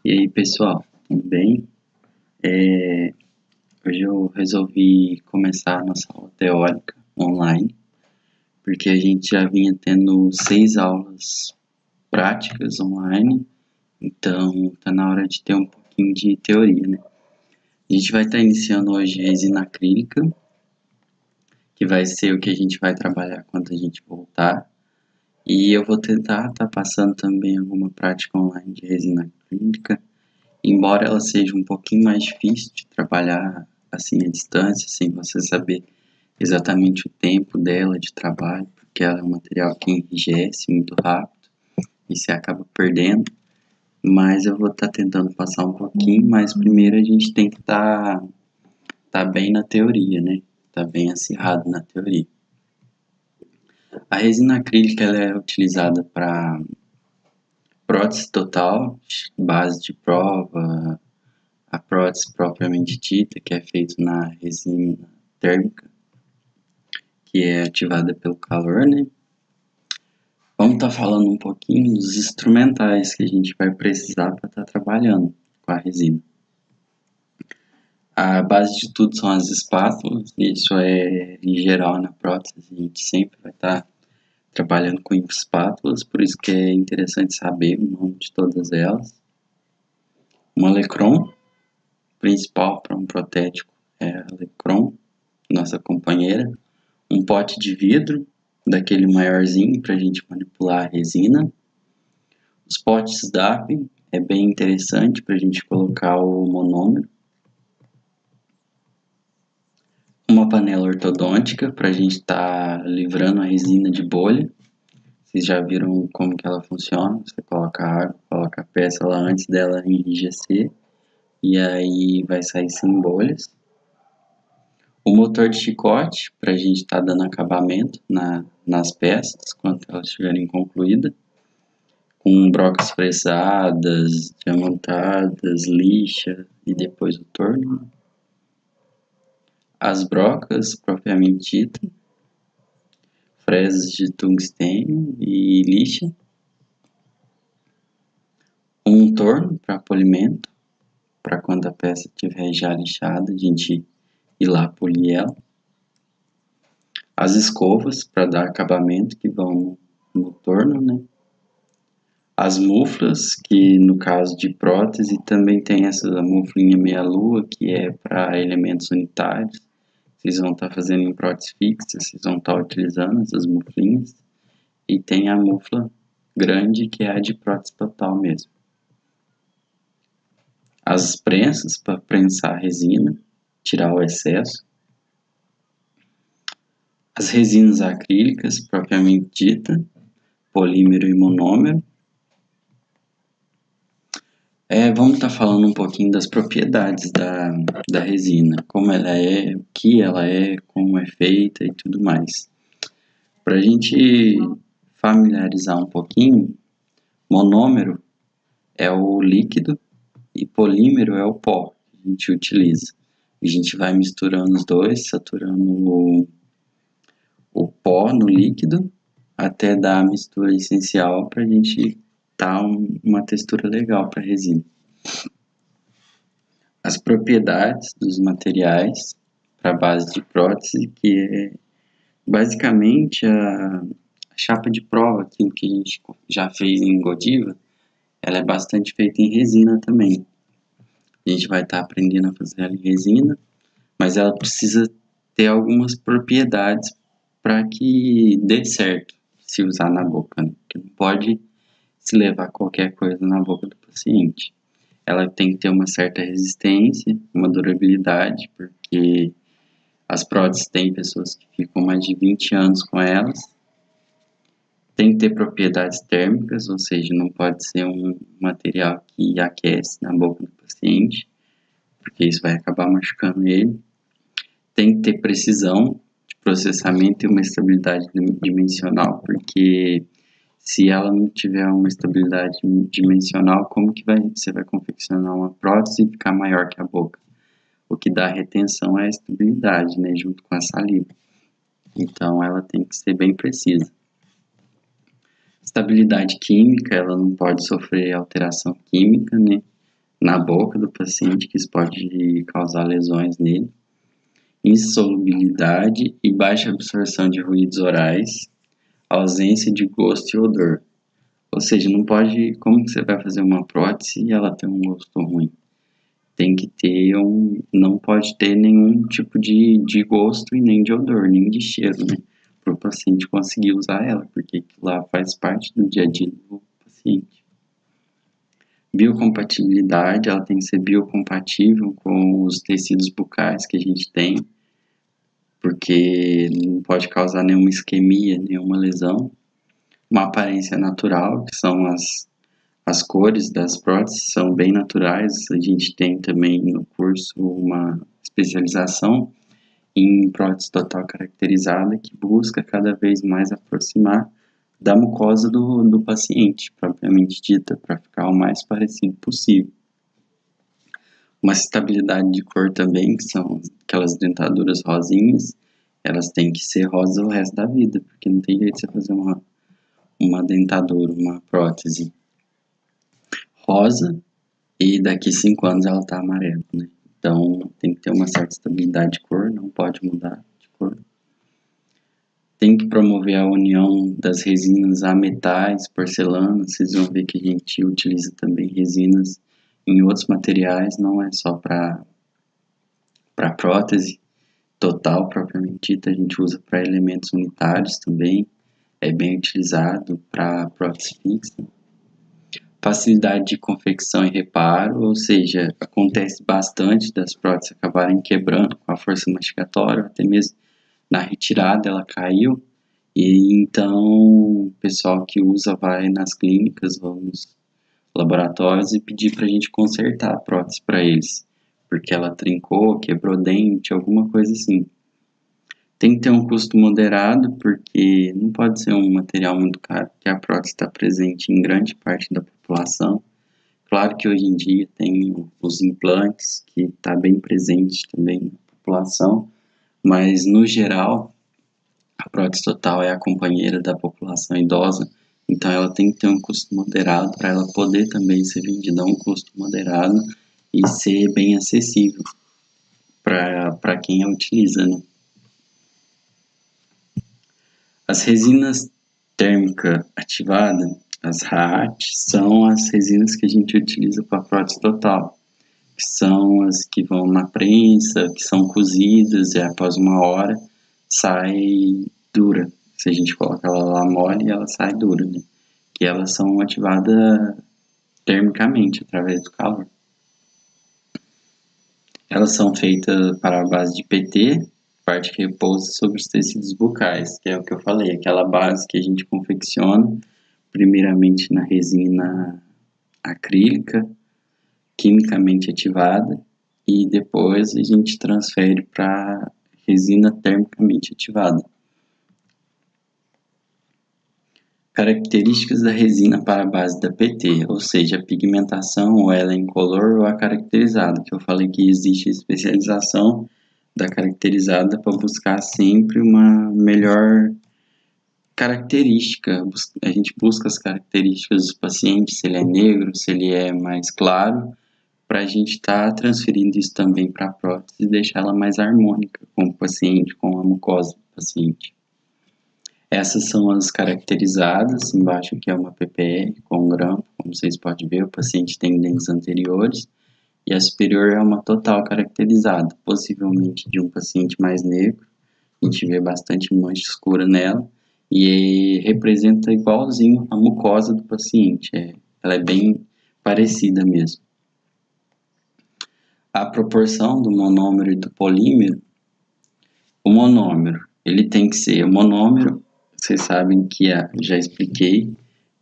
E aí pessoal, tudo bem? Hoje eu resolvi começar a nossa aula teórica online, porque a gente já vinha tendo 6 aulas práticas online, então tá na hora de ter um pouquinho de teoria, né? A gente vai estar iniciando hoje resina acrílica, que vai ser o que a gente vai trabalhar quando a gente voltar. E eu vou tentar estar passando também alguma prática online de resina acrílica, embora ela seja um pouquinho mais difícil de trabalhar assim à distância, sem você saber exatamente o tempo dela de trabalho, porque ela é um material que enrijece muito rápido e você acaba perdendo. Mas eu vou estar tentando passar um pouquinho, mas primeiro a gente tem que tá bem na teoria, né? Tá bem acirrado na teoria. A resina acrílica ela é utilizada para prótese total, base de prova, a prótese propriamente dita, que é feita na resina térmica, que é ativada pelo calor, né? Vamos estar falando um pouquinho dos instrumentais que a gente vai precisar para estar trabalhando com a resina. A base de tudo são as espátulas, isso é em geral na prótese, a gente sempre vai estar trabalhando com espátulas, por isso que é interessante saber o nome de todas elas. Uma Lecron, principal para um protético é a Lecron, nossa companheira. Um pote de vidro, daquele maiorzinho para a gente manipular a resina. Os potes DAP é bem interessante para a gente colocar o monômero. Uma panela ortodôntica para a gente estar livrando a resina de bolha. Vocês já viram como que ela funciona? Você coloca a água, coloca a peça lá antes dela enrijecer e aí vai sair sem bolhas. O motor de chicote para a gente estar dando acabamento nas peças quando elas estiverem concluídas. Com brocas fresadas, diamantadas, lixa e depois o torno. As brocas propriamente dita, fresas de tungstênio e lixa. Um torno para polimento, para quando a peça estiver já lixada, a gente ir lá polir ela. As escovas para dar acabamento que vão no torno, né? As muflas, que no caso de prótese também tem essa muflinha meia-lua, que é para elementos unitários. Vocês vão estar fazendo em prótese fixa, vocês vão estar utilizando essas muflinhas. E tem a mufla grande, que é a de prótese total mesmo. As prensas para prensar a resina, tirar o excesso. As resinas acrílicas, propriamente dita, polímero e monômero. Vamos estar falando um pouquinho das propriedades da resina, como ela é, o que ela é, como é feita e tudo mais. Para a gente familiarizar um pouquinho, monômero é o líquido e polímero é o pó que a gente utiliza. A gente vai misturando os dois, saturando o pó no líquido até dar a mistura essencial para a gente dar uma textura legal para a resina. As propriedades dos materiais para a base de prótese, que é basicamente a chapa de prova, aquilo que a gente já fez em Godiva, ela é bastante feita em resina também. A gente vai estar aprendendo a fazer ela em resina, mas ela precisa ter algumas propriedades para que dê certo se usar na boca, né? Porque não pode se levar qualquer coisa na boca do paciente. Ela tem que ter uma certa resistência, uma durabilidade, porque as próteses têm pessoas que ficam mais de 20 anos com elas. Tem que ter propriedades térmicas, ou seja, não pode ser um material que aquece na boca do paciente, porque isso vai acabar machucando ele. Tem que ter precisão de processamento e uma estabilidade dimensional, porque se ela não tiver uma estabilidade dimensional, como que você vai confeccionar uma prótese e ficar maior que a boca? O que dá retenção é a estabilidade, né, junto com a saliva. Então, ela tem que ser bem precisa. Estabilidade química, ela não pode sofrer alteração química, né? na boca do paciente, que isso pode causar lesões nele, insolubilidade e baixa absorção de ruídos orais, ausência de gosto e odor. Ou seja, não pode, como que você vai fazer uma prótese e ela tem um gosto ruim? Tem que ter não pode ter nenhum tipo de gosto e nem de odor, nem de cheiro, né? Para o paciente conseguir usar ela, porque aquilo lá faz parte do dia a dia do paciente. Biocompatibilidade, ela tem que ser biocompatível com os tecidos bucais que a gente tem, porque não pode causar nenhuma isquemia, nenhuma lesão. Uma aparência natural, que são as cores das próteses, são bem naturais. A gente tem também no curso uma especialização em prótese total caracterizada, que busca cada vez mais aproximar da mucosa do paciente, propriamente dita, para ficar o mais parecido possível. Uma estabilidade de cor também, que são aquelas dentaduras rosinhas, elas têm que ser rosa o resto da vida, porque não tem jeito de você fazer uma dentadura, uma prótese rosa e daqui 5 anos ela tá amarela, né? Então tem que ter uma certa estabilidade de cor, não pode mudar de cor. Tem que promover a união das resinas a metais, porcelana. Vocês vão ver que a gente utiliza também resinas em outros materiais, não é só para prótese total propriamente dita, a gente usa para elementos unitários também, é bem utilizado para prótese fixa. Facilidade de confecção e reparo, ou seja, acontece bastante das próteses acabarem quebrando com a força mastigatória, até mesmo na retirada ela caiu, e então o pessoal que usa vai nas clínicas ou nos laboratórios e pedir para a gente consertar a prótese para eles, porque ela trincou, quebrou dente, alguma coisa assim. Tem que ter um custo moderado, porque não pode ser um material muito caro, porque a prótese está presente em grande parte da população. Claro que hoje em dia tem os implantes, que está bem presente também na população, mas no geral, a prótese total é a companheira da população idosa, então ela tem que ter um custo moderado para ela poder também ser vendida a um custo moderado e ser bem acessível para quem a utiliza, né? As resinas térmica ativada, as RAAT, são as resinas que a gente utiliza para prótese total, que são as que vão na prensa, que são cozidas e após 1 hora sai dura. Se a gente coloca ela lá mole, ela sai dura, né? Que elas são ativadas termicamente através do calor. Elas são feitas para a base de PT, parte que repousa sobre os tecidos bucais, que é o que eu falei, aquela base que a gente confecciona primeiramente na resina acrílica, quimicamente ativada, e depois a gente transfere para resina termicamente ativada. Características da resina para a base da PT, ou seja, a pigmentação, ou ela é incolor ou a caracterizada, que eu falei que existe especialização da caracterizada para buscar sempre uma melhor característica. A gente busca as características do paciente, se ele é negro, se ele é mais claro, para a gente estar transferindo isso também para a prótese e deixar ela mais harmônica com o paciente, com a mucosa do paciente. Essas são as caracterizadas, embaixo aqui é uma PPR com um grampo, como vocês podem ver, o paciente tem dentes anteriores, e a superior é uma total caracterizada, possivelmente de um paciente mais negro, a gente vê bastante mancha escura nela, e representa igualzinho a mucosa do paciente, ela é bem parecida mesmo. A proporção do monômero e do polímero, o monômero, ele tem que ser o monômero, vocês sabem que já expliquei,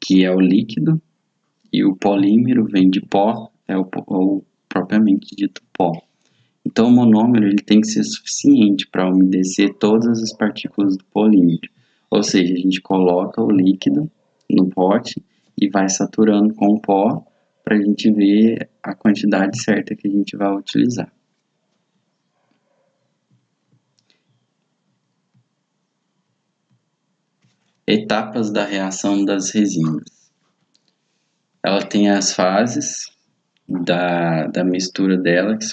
que é o líquido, e o polímero vem de pó, é o propriamente dito pó. Então o monômero ele tem que ser suficiente para umedecer todas as partículas do polímero. Ou seja, a gente coloca o líquido no pote e vai saturando com o pó para a gente ver a quantidade certa que a gente vai utilizar. Etapas da reação das resinas. Ela tem as fases, da mistura dela, que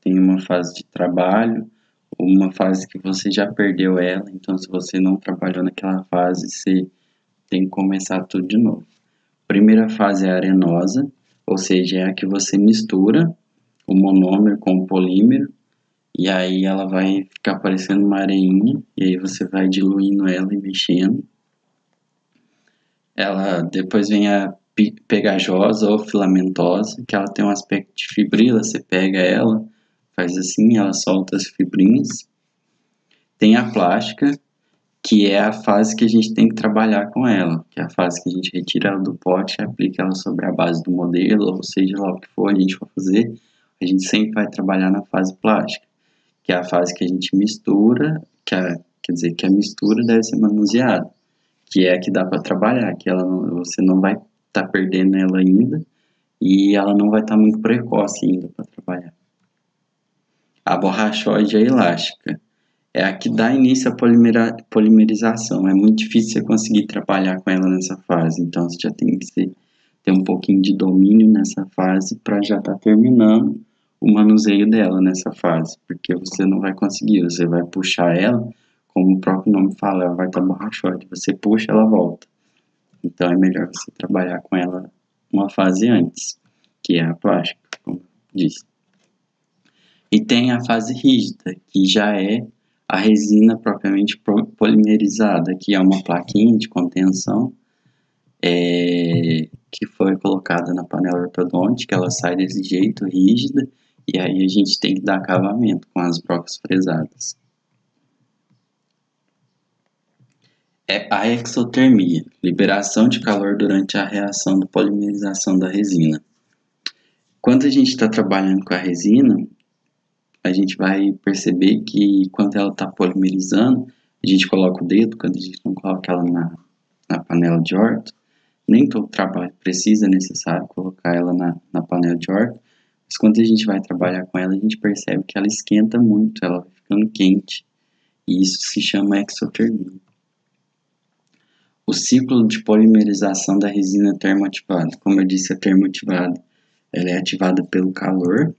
tem uma fase de trabalho, uma fase que você já perdeu ela, então se você não trabalhou naquela fase, você tem que começar tudo de novo. A primeira fase é a arenosa, ou seja, é a que você mistura o monômero com o polímero, e aí ela vai ficar parecendo uma areinha, e aí você vai diluindo ela e mexendo. Ela depois vem a pegajosa ou filamentosa, que ela tem um aspecto de fibrila, você pega ela, faz assim, ela solta as fibrinhas. Tem a plástica, que é a fase que a gente tem que trabalhar com ela, que é a fase que a gente retira ela do pote e aplica ela sobre a base do modelo, ou seja lá o que for a gente for fazer, a gente sempre vai trabalhar na fase plástica, que é a fase que a gente mistura, quer dizer, que a mistura deve ser manuseada, que é a que dá para trabalhar, que você não vai estar perdendo ela ainda, e ela não vai estar muito precoce ainda para trabalhar. A borrachoide é elástica, é a que dá início à polimerização. É muito difícil você conseguir trabalhar com ela nessa fase, então você já tem que ter um pouquinho de domínio nessa fase para já estar terminando o manuseio dela nessa fase, porque você não vai conseguir, você vai puxar ela, como o próprio nome fala, ela vai estar borrachoide, você puxa, ela volta. Então é melhor você trabalhar com ela uma fase antes, que é a plástica, como eu disse. E tem a fase rígida, que já é a resina propriamente polimerizada, que é uma plaquinha de contenção que foi colocada na panela ortodôntica, ela sai desse jeito, rígida, e aí a gente tem que dar acabamento com as brocas fresadas. É a exotermia, liberação de calor durante a reação de polimerização da resina. Quando a gente está trabalhando com a resina, a gente vai perceber que quando ela está polimerizando, a gente coloca o dedo, quando a gente não coloca ela na panela de orto, nem todo trabalho é necessário colocar ela na panela de orto, mas quando a gente vai trabalhar com ela, a gente percebe que ela esquenta muito, ela vai ficando quente, e isso se chama exotermia. O ciclo de polimerização da resina termoativada, como eu disse, a termoativada, ela é ativada pelo calor,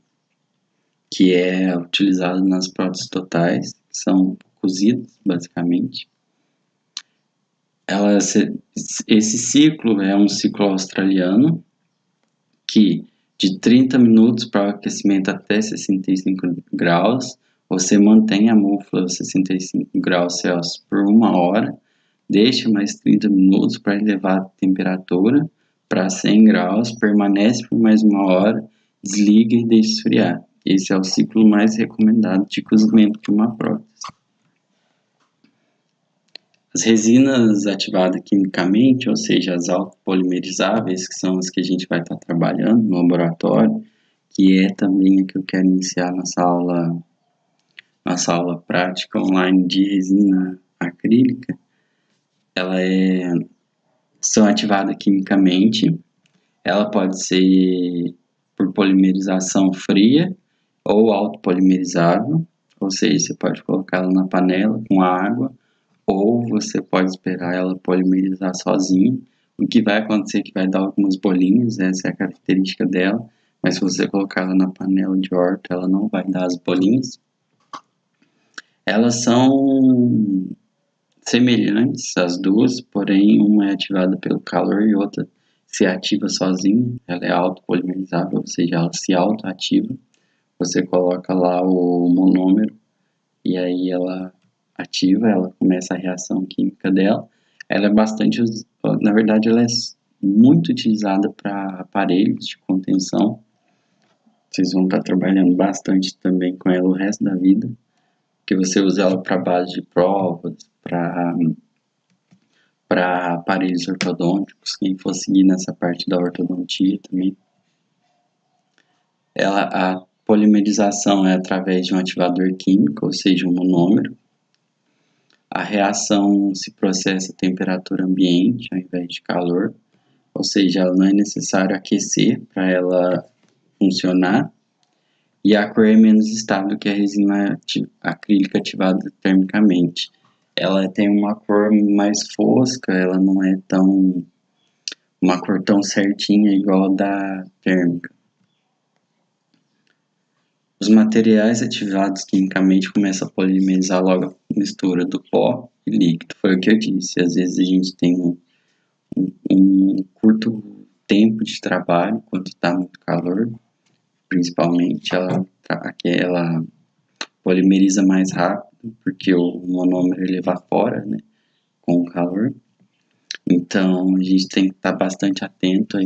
que é utilizado nas próteses totais, que são cozidas, basicamente. Esse ciclo é um ciclo australiano, que de 30 minutos para o aquecimento até 65 graus, você mantém a mufla a 65 graus Celsius por 1 hora, deixa mais 30 minutos para elevar a temperatura para 100 graus, permanece por mais 1 hora, desliga e deixa esfriar. Esse é o ciclo mais recomendado de cozimento de uma prótese. As resinas ativadas quimicamente, ou seja, as autopolimerizáveis, que são as que a gente vai estar trabalhando no laboratório, que é também a que eu quero iniciar nossa aula prática online de resina acrílica, são ativadas quimicamente. Ela pode ser por polimerização fria ou autopolimerizável, ou seja, você pode colocar ela na panela com água, ou você pode esperar ela polimerizar sozinha. O que vai acontecer é que vai dar algumas bolinhas, essa é a característica dela, mas se você colocar ela na panela de orto, ela não vai dar as bolinhas. Elas são semelhantes as duas, porém uma é ativada pelo calor e outra se ativa sozinha. Ela é autopolimerizável, ou seja, ela se autoativa. Você coloca lá o monômero e aí ela ativa, ela começa a reação química dela. Ela é bastante, na verdade, ela é muito utilizada para aparelhos de contenção. Vocês vão estar trabalhando bastante também com ela o resto da vida, que você usa ela para base de provas, para aparelhos ortodônticos, quem for seguir nessa parte da ortodontia também. A polimerização é através de um ativador químico, ou seja, um monômero. A reação se processa a temperatura ambiente ao invés de calor, ou seja, ela não é necessário aquecer para ela funcionar. E a cor é menos estável que a resina acrílica ativada termicamente. Ela tem uma cor mais fosca, ela não é uma cor tão certinha igual a da térmica. Os materiais ativados quimicamente começam a polimerizar logo a mistura do pó e líquido. Foi o que eu disse. Às vezes a gente tem um curto tempo de trabalho, quando está muito calor, principalmente, ela polimeriza mais rápido, porque o monômero ele evapora, né, com o calor. Então, a gente tem que estar bastante atento a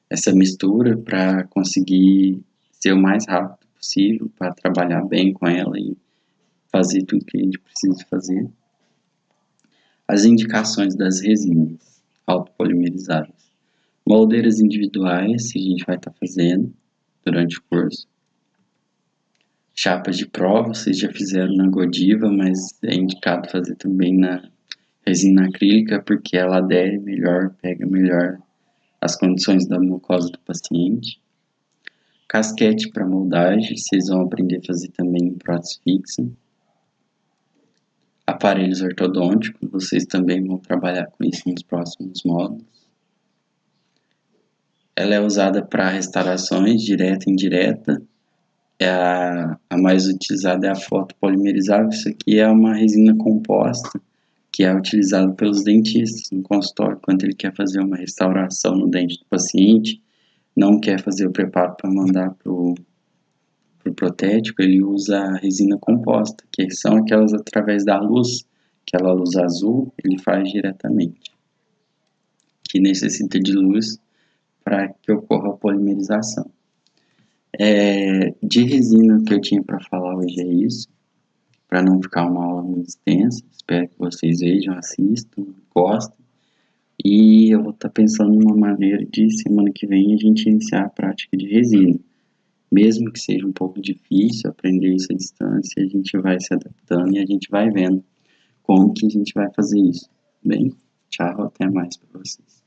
essa mistura para conseguir ser o mais rápido possível, para trabalhar bem com ela e fazer tudo que a gente precisa fazer. As indicações das resinas autopolimerizáveis. Moldeiras individuais, que a gente vai estar fazendo durante o curso. Chapas de prova, vocês já fizeram na Godiva, mas é indicado fazer também na resina acrílica, porque ela adere melhor, pega melhor as condições da mucosa do paciente. Casquete para moldagem, vocês vão aprender a fazer também em prótese fixa. Aparelhos ortodônticos, vocês também vão trabalhar com isso nos próximos módulos. Ela é usada para restaurações direta e indireta. A mais utilizada é a fotopolimerizável. Isso aqui é uma resina composta que é utilizada pelos dentistas no consultório quando ele quer fazer uma restauração no dente do paciente, não quer fazer o preparo para mandar para o protético, ele usa a resina composta, que são aquelas através da luz, aquela luz azul, ele faz diretamente, que necessita de luz para que ocorra a polimerização. De resina, o que eu tinha para falar hoje é isso, para não ficar uma aula muito extensa. Espero que vocês vejam, assistam, gostem. E eu vou estar pensando numa maneira de semana que vem a gente iniciar a prática de resina. Mesmo que seja um pouco difícil aprender isso à distância, a gente vai se adaptando e a gente vai vendo como que a gente vai fazer isso. Bem, tchau, até mais para vocês.